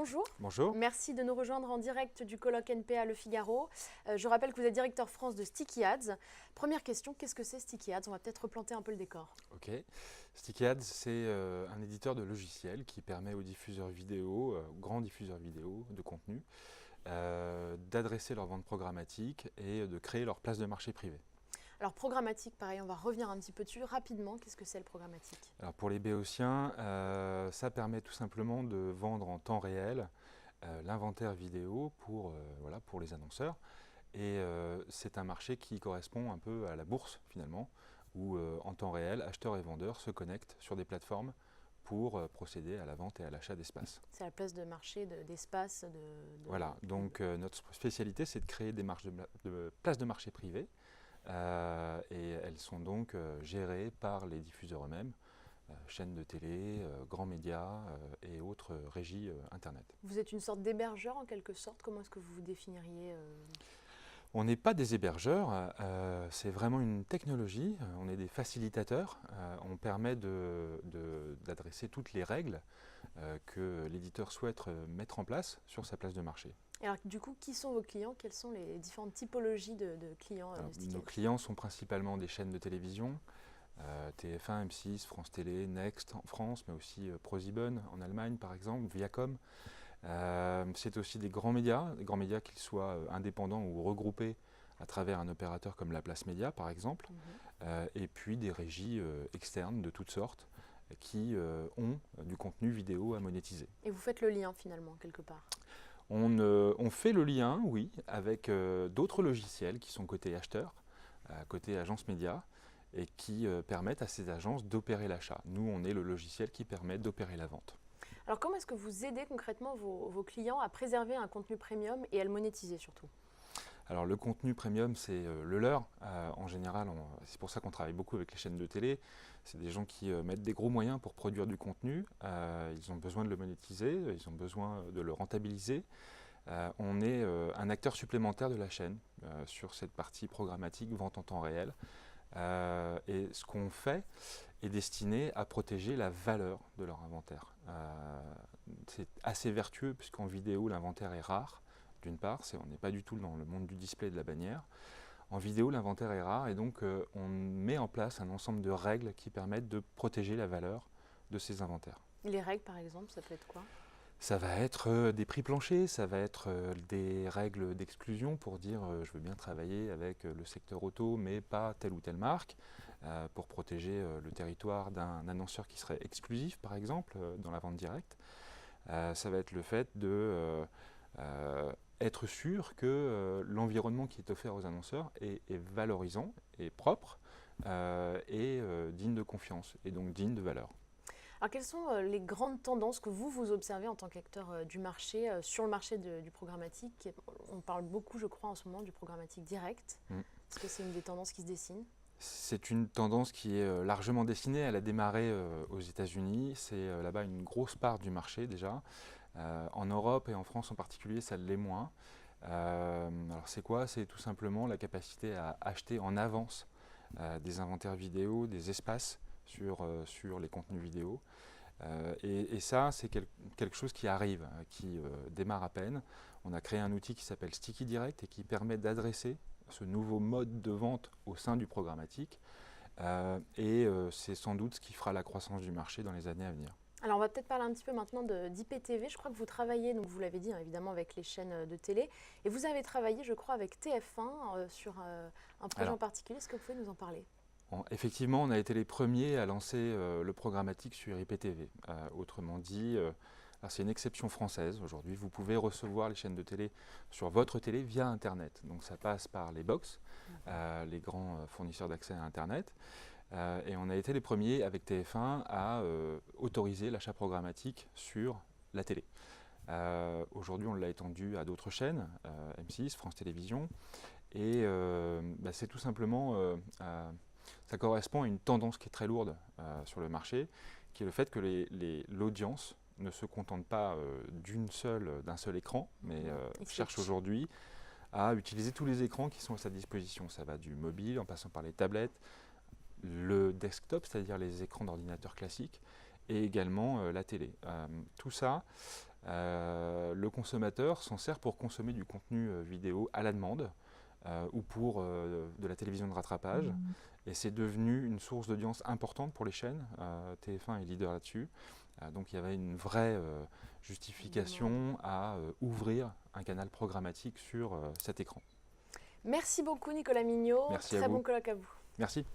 bonjour. Bonjour. Merci de nous rejoindre en direct du colloque NPA Le Figaro. Je rappelle que vous êtes directeur France de Sticky Ads. Première question, qu'est-ce que c'est Sticky Ads? On va peut-être replanter un peu le décor. Ok. Sticky Ads, c'est un éditeur de logiciels qui permet aux diffuseurs vidéo, aux grands diffuseurs vidéo de contenu, d'adresser leur vente programmatique et de créer leur place de marché privée. Alors programmatique, pareil, on va revenir un petit peu dessus rapidement. Qu'est-ce que c'est le programmatique? Alors pour les béotiens, ça permet tout simplement de vendre en temps réel l'inventaire vidéo pour les annonceurs. Et c'est un marché qui correspond un peu à la bourse finalement, où en temps réel, acheteurs et vendeurs se connectent sur des plateformes pour procéder à la vente et à l'achat d'espace. C'est la place de marché d'espace. Voilà, donc notre spécialité, c'est de créer des places de marché privées, et elles sont donc gérées par les diffuseurs eux-mêmes, chaînes de télé, grands médias et autres régies Internet. Vous êtes une sorte d'hébergeur en quelque sorte. Comment est-ce que vous vous définiriez On n'est pas des hébergeurs, c'est vraiment une technologie, on est des facilitateurs, on permet d'adresser toutes les règles que l'éditeur souhaite mettre en place sur sa place de marché. Et alors du coup, qui sont vos clients? Quelles sont les différentes typologies de clients Alors, de Sticky nos Ads? clients sont principalement des chaînes de télévision, TF1, M6, France Télé, Next en France, mais aussi ProSieben en Allemagne par exemple, Viacom. C'est aussi des grands médias qu'ils soient indépendants ou regroupés à travers un opérateur comme La Place Média par exemple, et puis des régies externes de toutes sortes qui ont du contenu vidéo à monétiser. Et vous faites le lien finalement quelque part. On fait le lien, oui, avec d'autres logiciels qui sont côté acheteurs, côté agence média, et qui permettent à ces agences d'opérer l'achat. Nous, on est le logiciel qui permet d'opérer la vente. Alors comment est-ce que vous aidez concrètement vos clients à préserver un contenu premium et à le monétiser surtout? Alors le contenu premium, c'est le leur. En général, c'est pour ça qu'on travaille beaucoup avec les chaînes de télé. C'est des gens qui mettent des gros moyens pour produire du contenu. Ils ont besoin de le monétiser, ils ont besoin de le rentabiliser. On est un acteur supplémentaire de la chaîne sur cette partie programmatique, vente en temps réel. Et ce qu'on fait est destiné à protéger la valeur de leur inventaire. C'est assez vertueux puisqu'en vidéo, l'inventaire est rare. D'une part, on n'est pas du tout dans le monde du display et de la bannière. En vidéo, l'inventaire est rare et donc on met en place un ensemble de règles qui permettent de protéger la valeur de ces inventaires. Les règles par exemple, ça peut être quoi? Ça va être des prix planchers, ça va être des règles d'exclusion pour dire je veux bien travailler avec le secteur auto mais pas telle ou telle marque, pour protéger le territoire d'un annonceur qui serait exclusif par exemple dans la vente directe. Ça va être le fait de être sûr que l'environnement qui est offert aux annonceurs est valorisant, est propre et digne de confiance et donc digne de valeur. Alors quelles sont les grandes tendances que vous observez en tant qu'acteur du marché, sur le marché du programmatique? On parle beaucoup, je crois, en ce moment du programmatique direct. Est-ce que c'est une des tendances qui se dessine? C'est une tendance qui est largement dessinée. Elle a démarré aux États-Unis. C'est là-bas une grosse part du marché déjà. En Europe et en France en particulier, ça l'est moins. Alors c'est quoi? C'est tout simplement la capacité à acheter en avance des inventaires vidéo, des espaces sur les contenus vidéo. Et ça, c'est quelque chose qui arrive, qui démarre à peine. On a créé un outil qui s'appelle Sticky Direct et qui permet d'adresser ce nouveau mode de vente au sein du programmatique. C'est sans doute ce qui fera la croissance du marché dans les années à venir. Alors on va peut-être parler un petit peu maintenant d'IPTV. Je crois que vous travaillez, donc vous l'avez dit hein, évidemment avec les chaînes de télé. Et vous avez travaillé, je crois, avec TF1 sur un projet en particulier. Est-ce que vous pouvez nous en parler? Effectivement, on a été les premiers à lancer le programmatique sur IPTV. Autrement dit, c'est une exception française. Aujourd'hui, vous pouvez recevoir les chaînes de télé sur votre télé via Internet. Donc ça passe par les box, les grands fournisseurs d'accès à Internet. Et on a été les premiers avec TF1 à autoriser l'achat programmatique sur la télé. Aujourd'hui, on l'a étendu à d'autres chaînes, M6, France Télévisions. Et c'est tout simplement... ça correspond à une tendance qui est très lourde sur le marché, qui est le fait que l'audience ne se contente pas d'un seul écran, mais cherche aujourd'hui à utiliser tous les écrans qui sont à sa disposition. Ça va du mobile en passant par les tablettes, le desktop, c'est-à-dire les écrans d'ordinateur classiques, et également la télé. Tout ça Le consommateur s'en sert pour consommer du contenu vidéo à la demande ou pour de la télévision de rattrapage. Et c'est devenu une source d'audience importante pour les chaînes. TF1 est leader là-dessus. Donc il y avait une vraie justification à ouvrir un canal programmatique sur cet écran. Merci beaucoup Nicolas Mignot. Merci à Très vous. bon colloque à vous. Merci.